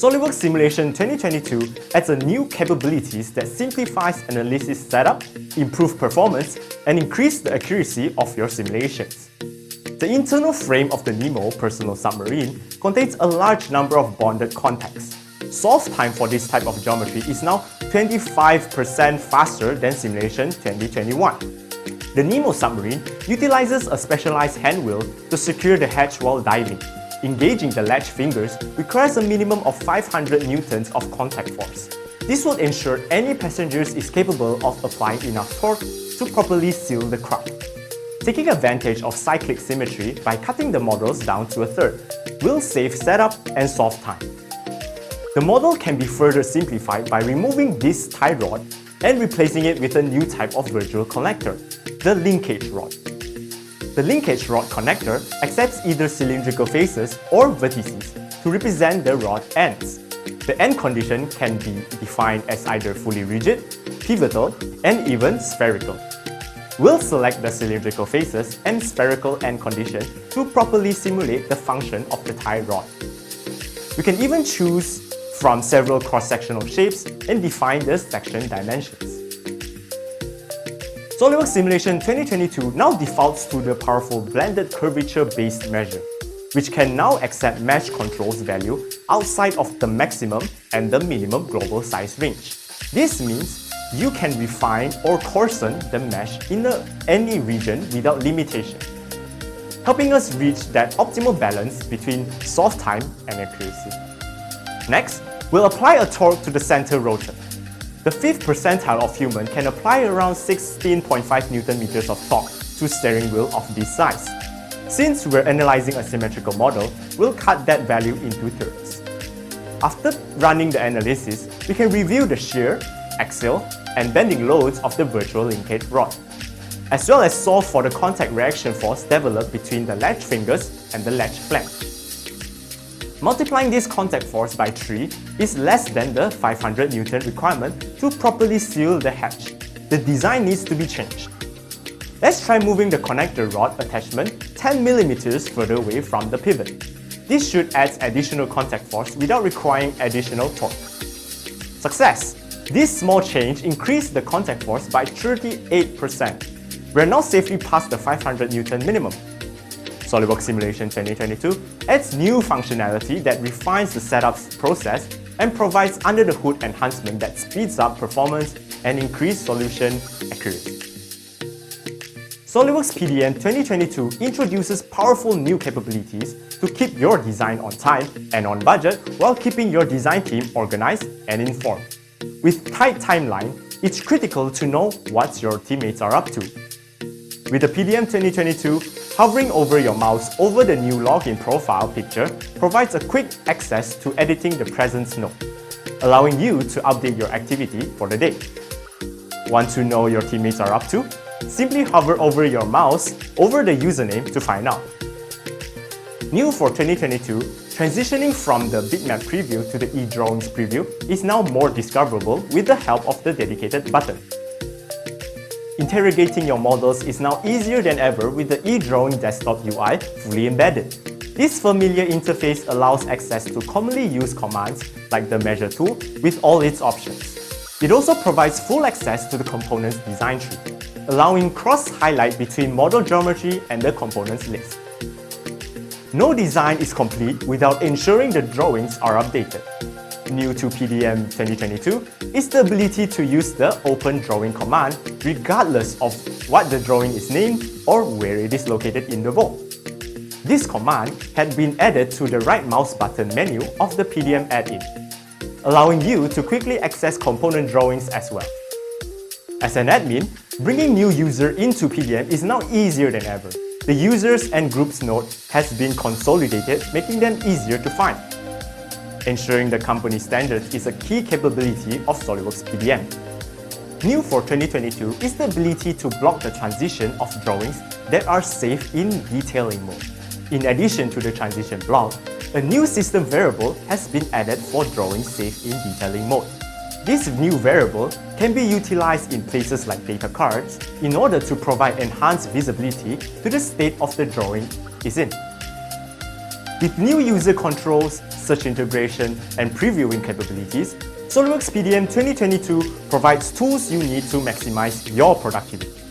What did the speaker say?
SOLIDWORKS Simulation 2022 adds a new capabilities that simplifies analysis setup, improve performance, and increase the accuracy of your simulations. The internal frame of the Nemo personal submarine contains a large number of bonded contacts. Solve time for this type of geometry is now 25% faster than Simulation 2021. The Nemo submarine utilizes a specialized hand wheel to secure the hatch while diving. Engaging the latch fingers requires a minimum of 500 newtons of contact force. This will ensure any passengers is capable of applying enough torque to properly seal the craft. Taking advantage of cyclic symmetry by cutting the models down to a third will save setup and solve time. The model can be further simplified by removing this tie rod and replacing it with a new type of virtual connector, the linkage rod. The Linkage Rod Connector accepts either cylindrical faces or vertices to represent the rod ends. The end condition can be defined as either fully rigid, pivotal, and even spherical. We'll select the cylindrical faces and spherical end condition to properly simulate the function of the tie rod. We can even choose from several cross-sectional shapes and define the section dimensions. SOLIDWORKS Simulation 2022 now defaults to the powerful blended curvature-based measure, which can now accept mesh controls value outside of the maximum and the minimum global size range. This means you can refine or coarsen the mesh in any region without limitation, helping us reach that optimal balance between solve time and accuracy. Next, we'll apply a torque to the center rotor. The 5th percentile of human can apply around 16.5 Nm of torque to steering wheel of this size. Since we're analyzing a symmetrical model, we'll cut that value into thirds. After running the analysis, we can review the shear, axial, and bending loads of the virtual linkage rod, as well as solve for the contact reaction force developed between the latch fingers and the latch flank. Multiplying this contact force by 3 is less than the 500 Newton requirement to properly seal the hatch. The design needs to be changed. Let's try moving the connector rod attachment 10 mm further away from the pivot. This should add additional contact force without requiring additional torque. Success! This small change increased the contact force by 38%. We're now safely past the 500 Newton minimum. SOLIDWORKS Simulation 2022 adds new functionality that refines the setup process and provides under-the-hood enhancement that speeds up performance and increases solution accuracy. SOLIDWORKS PDM 2022 introduces powerful new capabilities to keep your design on time and on budget while keeping your design team organized and informed. With tight timeline, it's critical to know what your teammates are up to. With the PDM 2022, hovering over your mouse over the new login profile picture provides a quick access to editing the presence node, allowing you to update your activity for the day. Want to know your teammates are up to? Simply hover over your mouse over the username to find out. New for 2022, transitioning from the bitmap preview to the eDrawings preview is now more discoverable with the help of the dedicated button. Interrogating your models is now easier than ever with the eDrawing desktop UI fully embedded. This familiar interface allows access to commonly used commands like the measure tool with all its options. It also provides full access to the components design tree, allowing cross-highlight between model geometry and the components list. No design is complete without ensuring the drawings are updated. New to PDM 2022 is the ability to use the Open Drawing command regardless of what the drawing is named or where it is located in the vault. This command had been added to the right mouse button menu of the PDM add-in, allowing you to quickly access component drawings as well. As an admin, bringing new user into PDM is now easier than ever. The users and groups node has been consolidated, making them easier to find. Ensuring the company standards is a key capability of SOLIDWORKS PDM. New for 2022 is the ability to block the transition of drawings that are safe in detailing mode. In addition to the transition block, a new system variable has been added for drawings safe in detailing mode. This new variable can be utilized in places like data cards in order to provide enhanced visibility to the state of the drawing is in. With new user controls, search integration, and previewing capabilities, SOLIDWORKS PDM 2022 provides tools you need to maximize your productivity.